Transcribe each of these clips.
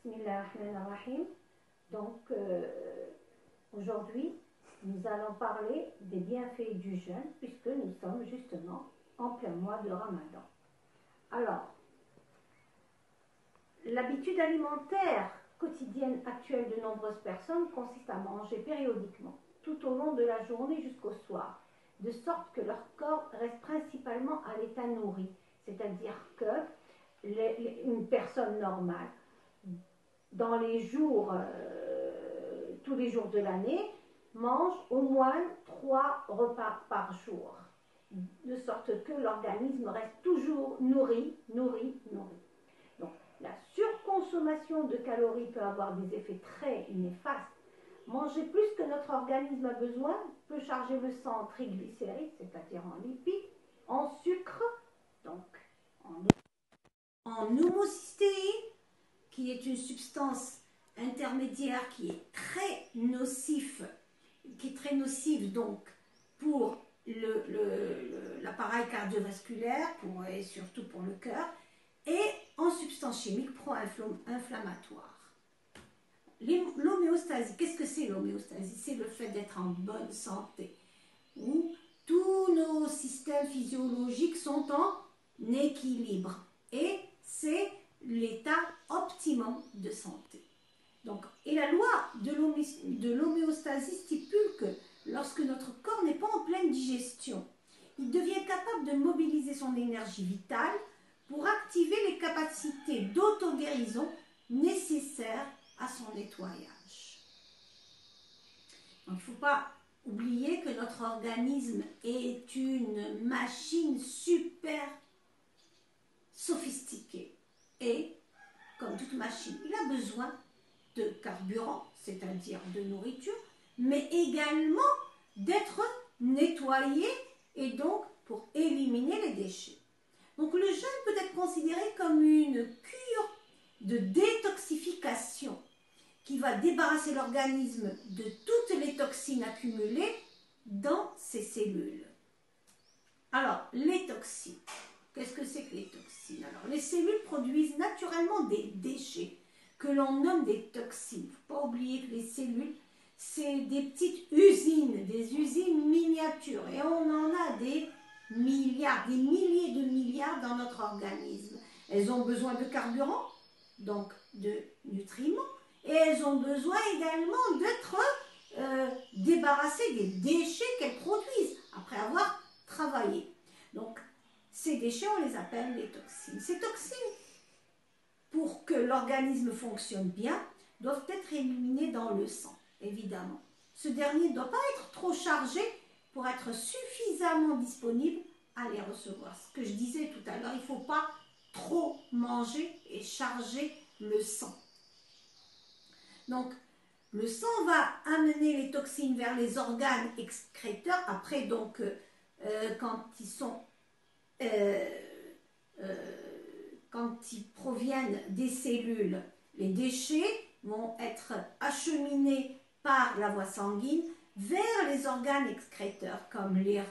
Bismillahirrahmanirrahim. Donc, aujourd'hui, nous allons parler des bienfaits du jeûne, puisque nous sommes justement en plein mois de Ramadan. Alors, l'habitude alimentaire quotidienne actuelle de nombreuses personnes consiste à manger périodiquement, tout au long de la journée jusqu'au soir, de sorte que leur corps reste principalement à l'état nourri, c'est-à-dire que une personne normale, dans les jours, tous les jours de l'année, mange au moins 3 repas par jour, de sorte que l'organisme reste toujours nourri. Donc, la surconsommation de calories peut avoir des effets très néfastes. Manger plus que notre organisme a besoin peut charger le sang en triglycérides, c'est-à-dire en lipides, en sucre, donc en homocystéine, qui est une substance intermédiaire qui est très nocive donc pour l'appareil cardiovasculaire et surtout pour le cœur, et en substance chimique pro-inflammatoire. L'homéostasie, qu'est-ce que c'est l'homéostasie? C'est le fait d'être en bonne santé, où tous nos systèmes physiologiques sont en équilibre, et c'est l'état optimum de santé. Donc, et la loi de l'homéostasie stipule que lorsque notre corps n'est pas en pleine digestion, il devient capable de mobiliser son énergie vitale pour activer les capacités d'auto-guérison nécessaires à son nettoyage. Donc, il ne faut pas oublier que notre organisme est une machine super sophistiquée. Et, comme toute machine, il a besoin de carburant, c'est-à-dire de nourriture, mais également d'être nettoyé et donc pour éliminer les déchets. Donc le jeûne peut être considéré comme une cure de détoxification qui va débarrasser l'organisme de toutes les toxines accumulées dans ses cellules. Alors, les toxines. Qu'est-ce que c'est que les toxines? Alors, les cellules produisent naturellement des déchets que l'on nomme des toxines. Il ne faut pas oublier que les cellules, c'est des petites usines, des usines miniatures. Et on en a des milliards, des milliers de milliards dans notre organisme. Elles ont besoin de carburant, donc de nutriments, et elles ont besoin également d'être débarrassées des déchets qu'elles produisent après avoir travaillé. Donc, ces déchets, on les appelle les toxines. Ces toxines, pour que l'organisme fonctionne bien, doivent être éliminées dans le sang, évidemment. Ce dernier ne doit pas être trop chargé pour être suffisamment disponible à les recevoir. Ce que je disais tout à l'heure, il ne faut pas trop manger et charger le sang. Donc, le sang va amener les toxines vers les organes excréteurs. Après, donc, quand ils proviennent des cellules, les déchets vont être acheminés par la voie sanguine vers les organes excréteurs, comme les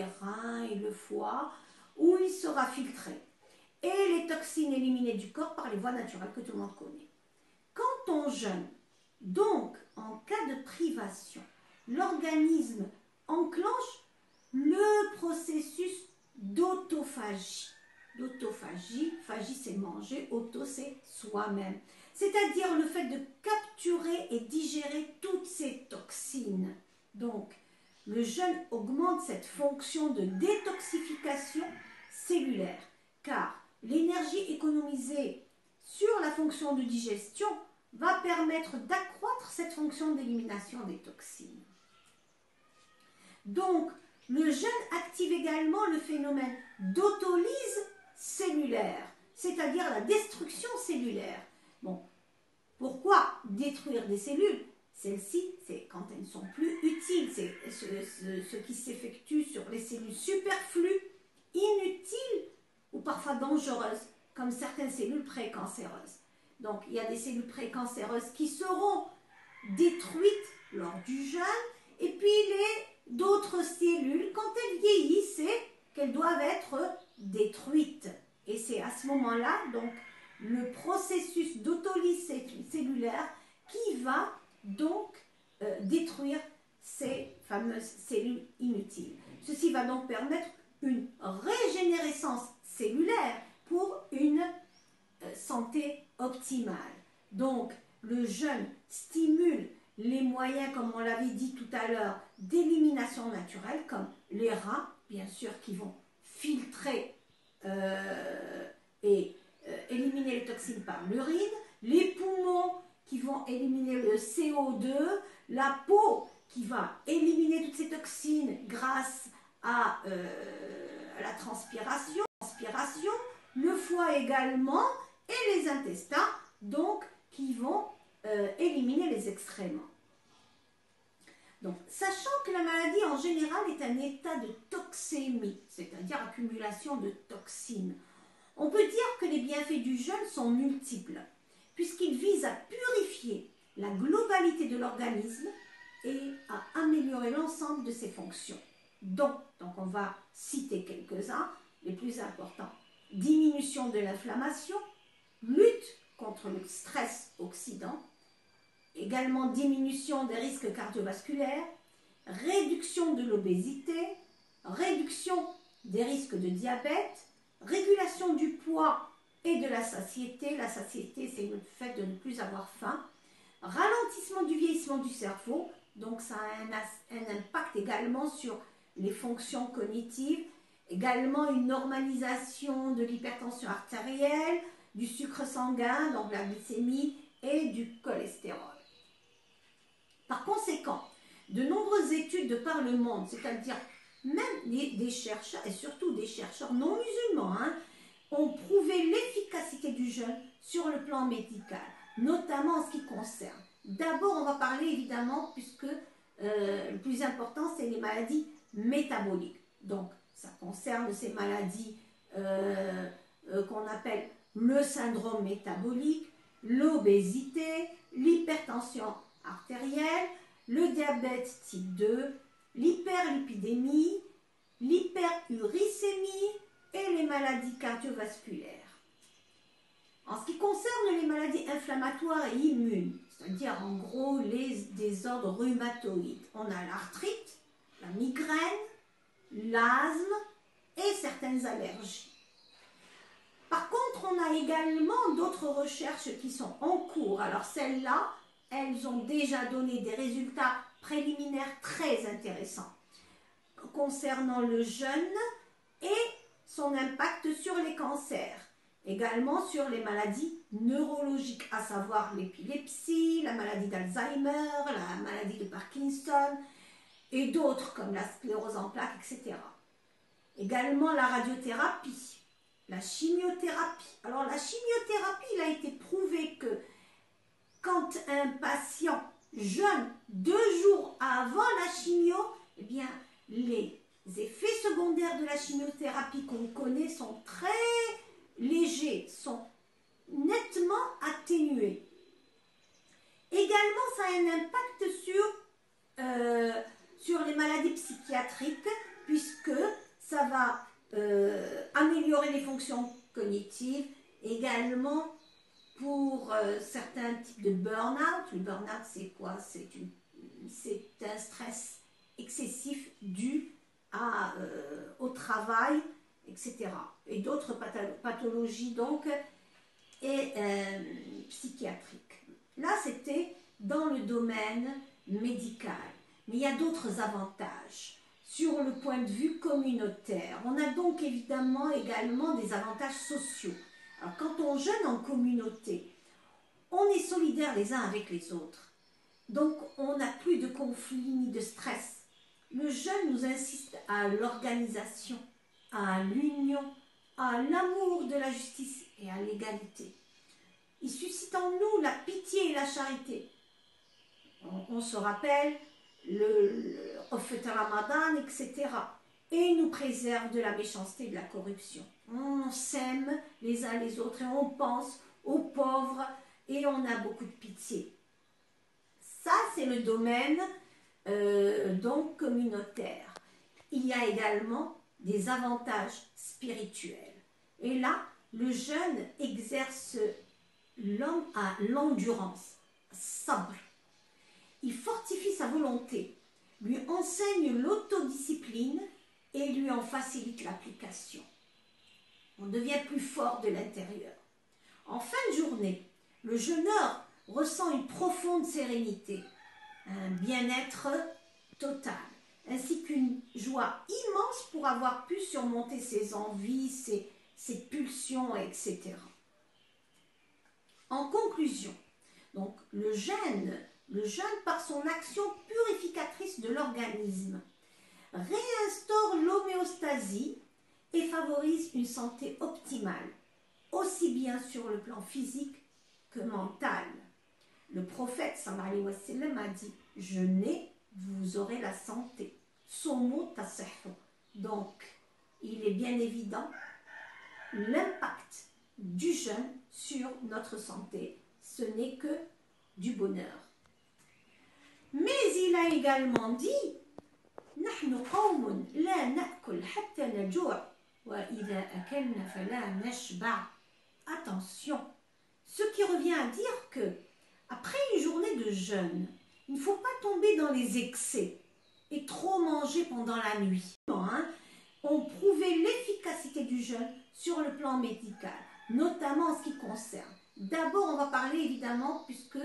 reins et le foie, où il sera filtré. Et les toxines éliminées du corps par les voies naturelles que tout le monde connaît. Quand on jeûne, donc en cas de privation, l'organisme enclenche le processus d'autophagie. D'autophagie, phagie c'est manger, auto c'est soi-même. C'est-à-dire le fait de capturer et digérer toutes ces toxines. Donc, le jeûne augmente cette fonction de détoxification cellulaire, car l'énergie économisée sur la fonction de digestion va permettre d'accroître cette fonction d'élimination des toxines. Donc, le jeûne active également le phénomène d'autolyse cellulaire, c'est-à-dire la destruction cellulaire. Bon, pourquoi détruire des cellules? Celles-ci, c'est quand elles ne sont plus utiles, c'est ce qui s'effectue sur les cellules superflues, inutiles ou parfois dangereuses, comme certaines cellules précancéreuses. Donc, il y a des cellules précancéreuses qui seront détruites lors du jeûne, et puis d'autres cellules, quand elles vieillissent, c'est qu'elles doivent être détruites. Et c'est à ce moment-là, donc, le processus d'autolyse cellulaire qui va donc détruire ces fameuses cellules inutiles. Ceci va donc permettre une régénérescence cellulaire pour une santé optimale. Donc, le jeûne stimule les moyens, comme on l'avait dit tout à l'heure, d'élimination naturelle, comme les reins, bien sûr, qui vont filtrer et éliminer les toxines par l'urine, les poumons qui vont éliminer le CO2, la peau qui va éliminer toutes ces toxines grâce à la transpiration, le foie également, et les intestins, donc, qui vont éliminer les excréments. Donc, sachant que la maladie en général est un état de toxémie, c'est-à-dire accumulation de toxines, on peut dire que les bienfaits du jeûne sont multiples, puisqu'ils visent à purifier la globalité de l'organisme et à améliorer l'ensemble de ses fonctions. Donc on va citer quelques-uns, les plus importants. Diminution de l'inflammation, lutte contre le stress oxydant, également diminution des risques cardiovasculaires, réduction de l'obésité, réduction des risques de diabète, régulation du poids et de la satiété. La satiété, c'est le fait de ne plus avoir faim. Ralentissement du vieillissement du cerveau, donc ça a un impact également sur les fonctions cognitives, également une normalisation de l'hypertension artérielle, du sucre sanguin, donc la glycémie, et du cholestérol. Par conséquent, de nombreuses études de par le monde, c'est-à-dire même des chercheurs, et surtout des chercheurs non musulmans, ont prouvé l'efficacité du jeûne sur le plan médical, notamment en ce qui concerne. D'abord, on va parler évidemment, puisque le plus important, c'est les maladies métaboliques. Donc, ça concerne ces maladies qu'on appelle le syndrome métabolique, l'obésité, l'hypertension artérielle, le diabète type 2, l'hyperlipidémie, l'hyperuricémie et les maladies cardiovasculaires. En ce qui concerne les maladies inflammatoires et immunes, c'est-à-dire en gros les désordres rhumatoïdes, on a l'arthrite, la migraine, l'asthme et certaines allergies. Par contre, on a également d'autres recherches qui sont en cours. Alors celles-là, elles ont déjà donné des résultats préliminaires très intéressants concernant le jeûne et son impact sur les cancers. Également sur les maladies neurologiques, à savoir l'épilepsie, la maladie d'Alzheimer, la maladie de Parkinson et d'autres comme la sclérose en plaques, etc. Également la radiothérapie, la chimiothérapie. Alors la chimiothérapie, il a été prouvé que quand un patient jeûne 2 jours avant la chimio, eh bien les effets secondaires de la chimiothérapie qu'on connaît sont très légers, sont nettement atténués. Également, ça a un impact sur les maladies psychiatriques, puisque ça va améliorer les fonctions cognitives, également pour certains types de burn-out. Le burn-out, c'est quoi? C'est un stress excessif dû au travail, etc. Et d'autres pathologies donc et psychiatriques. Là, c'était dans le domaine médical. Mais il y a d'autres avantages sur le point de vue communautaire. On a donc évidemment également des avantages sociaux. Alors, quand on jeûne en communauté, on est solidaires les uns avec les autres. Donc, on n'a plus de conflits ni de stress. Le jeûne nous incite à l'organisation, à l'union, à l'amour de la justice et à l'égalité. Il suscite en nous la pitié et la charité. On se rappelle le Ramadan, etc. Et nous préserve de la méchanceté et de la corruption. On s'aime les uns les autres et on pense aux pauvres et on a beaucoup de pitié. Ça, c'est le domaine donc communautaire. Il y a également des avantages spirituels. Et là, le jeûne exerce l'homme à l'endurance, sabr. Il fortifie sa volonté, lui enseigne l'autodiscipline et lui en facilite l'application. On devient plus fort de l'intérieur. En fin de journée, le jeûneur ressent une profonde sérénité, un bien-être total, ainsi qu'une joie immense pour avoir pu surmonter ses envies, ses pulsions, etc. En conclusion, donc le jeûne par son action purificatrice de l'organisme, réinstaure l'homéostasie et favorise une santé optimale, aussi bien sur le plan physique que mental. Le prophète sallallahu alayhi wa sallam a dit « Jeûnez, vous aurez la santé ». Somo tasihhu. Donc, il est bien évident l'impact du jeûne sur notre santé. Ce n'est que du bonheur. Mais il a également dit « Nahnu qawmun la na'kul hatta najua wa idha akalna fala nashba ». Attention, ce qui revient à dire que après une journée de jeûne, il ne faut pas tomber dans les excès et trop manger pendant la nuit. On prouvait l'efficacité du jeûne sur le plan médical, notamment en ce qui concerne. D'abord, on va parler évidemment, puisque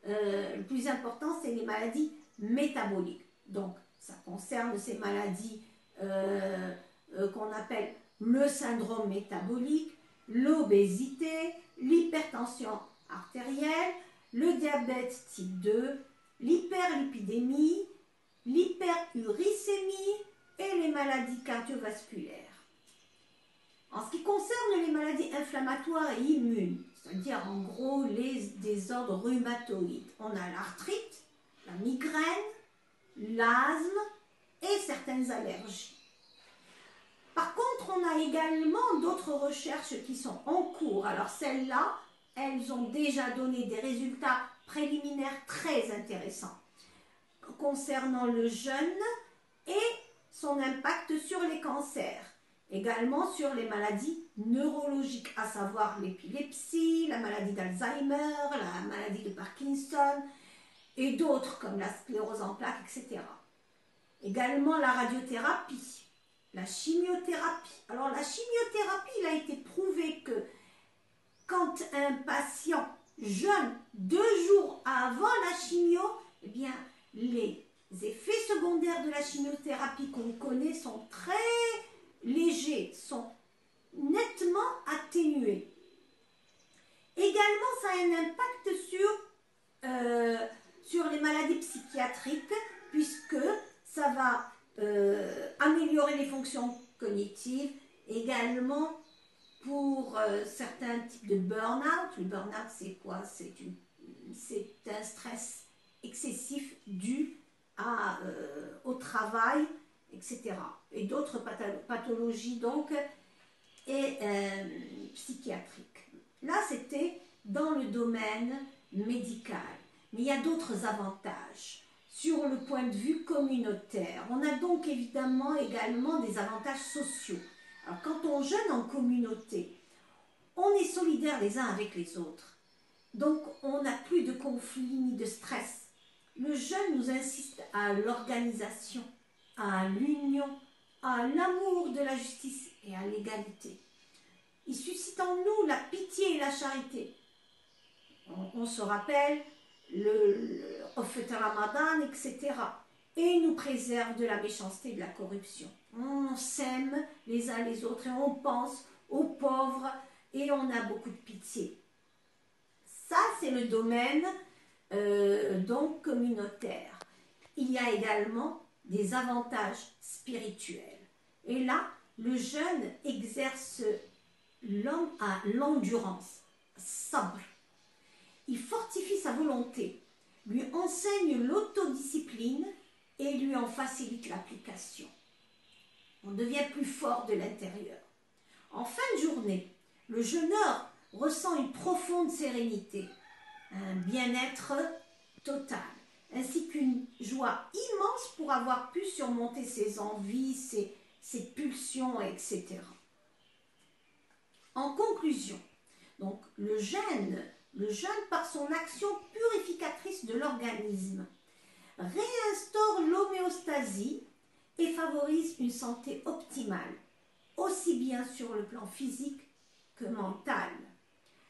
le plus important, c'est les maladies métaboliques. Donc, ça concerne ces maladies qu'on appelle le syndrome métabolique, l'obésité, l'hypertension artérielle, le diabète type 2, l'hyperlipidémie, l'hyperuricémie et les maladies cardiovasculaires. En ce qui concerne les maladies inflammatoires et immunes, c'est-à-dire en gros les désordres rhumatoïdes, on a l'arthrite, la migraine, l'asthme et certaines allergies. Par contre, on a également d'autres recherches qui sont en cours. Alors celles-là, elles ont déjà donné des résultats préliminaires très intéressants concernant le jeûne et son impact sur les cancers, également sur les maladies neurologiques, à savoir l'épilepsie, la maladie d'Alzheimer, la maladie de Parkinson et d'autres comme la sclérose en plaques, etc. Également la radiothérapie, la chimiothérapie. Alors la chimiothérapie, il a été prouvé que quand un patient jeûne 2 jours avant la chimio, eh bien, les effets secondaires de la chimiothérapie qu'on connaît sont très légers, sont nettement atténués. Également, ça a un impact sur les maladies psychiatriques, puisque ça va améliorer les fonctions cognitives, également pour certains types de burn-out. Le burn-out, c'est quoi? C'est un stress excessif dû au travail, etc. Et d'autres pathologies donc et psychiatriques. Là, c'était dans le domaine médical. Mais il y a d'autres avantages sur le point de vue communautaire. On a donc évidemment également des avantages sociaux. Alors, quand on jeûne en communauté, on est solidaires les uns avec les autres. Donc, on n'a plus de conflits ni de stress. Le jeûne nous incite à l'organisation, à l'union, à l'amour de la justice et à l'égalité. Il suscite en nous la pitié et la charité. On se rappelle le Ramadan, etc. Et il nous préserve de la méchanceté et de la corruption. On s'aime les uns les autres et on pense aux pauvres et on a beaucoup de pitié. Ça, c'est le domaine donc communautaire. Il y a également des avantages spirituels. Et là, le jeûne exerce l'endurance, sabr. Il fortifie sa volonté, lui enseigne l'autodiscipline et lui en facilite l'application. On devient plus fort de l'intérieur. En fin de journée, le jeûneur ressent une profonde sérénité, un bien-être total, ainsi qu'une joie immense pour avoir pu surmonter ses envies, ses pulsions, etc. En conclusion, donc le jeûne Le jeûne, par son action purificatrice de l'organisme, réinstaure l'homéostasie et favorise une santé optimale, aussi bien sur le plan physique que mental.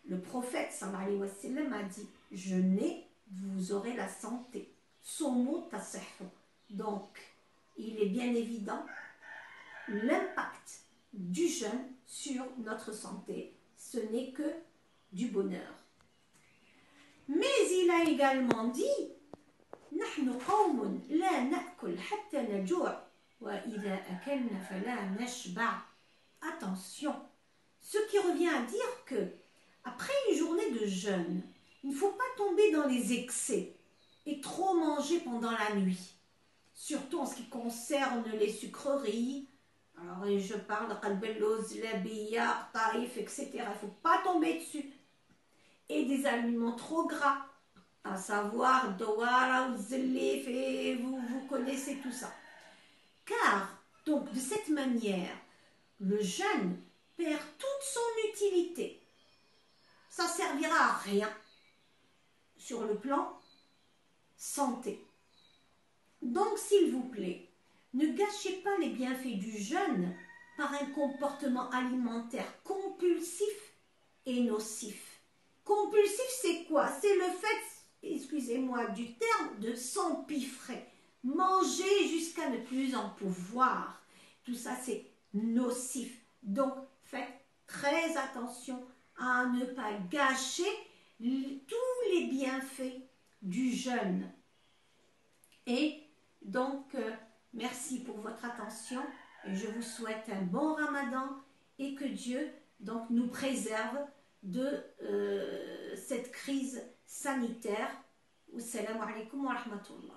Le prophète sallallahu alayhi wa sallam a dit « Jeûnez, vous aurez la santé ». Son mot « tasihhu ». Donc, il est bien évident l'impact du jeûne sur notre santé. Ce n'est que du bonheur. Mais il a également dit « Nahnu qawmun la na'kul hatta najua' wa idha akalna fala nashba'». Attention, ce qui revient à dire que après une journée de jeûne, il ne faut pas tomber dans les excès et trop manger pendant la nuit. Surtout en ce qui concerne les sucreries. Alors, je parle de qalbelloz, la billard, taïf, etc. Il ne faut pas tomber dessus. Et des aliments trop gras, à savoir douara ou zellif, et vous connaissez tout ça. Car, donc, de cette manière, le jeûne perd toute son utilité. Ça ne servira à rien sur le plan santé. Donc, s'il vous plaît, ne gâchez pas les bienfaits du jeûne par un comportement alimentaire compulsif et nocif. Compulsif, c'est quoi? C'est le fait, excusez-moi du terme, de s'empiffrer. Manger jusqu'à ne plus en pouvoir. Tout ça, c'est nocif. Donc, faites très attention à ne pas gâcher tous les bienfaits du jeûne. Et donc, merci pour votre attention et je vous souhaite un bon ramadan et que Dieu donc, nous préserve de cette crise sanitaire. Wassalamu alaikum wa rahmatullah.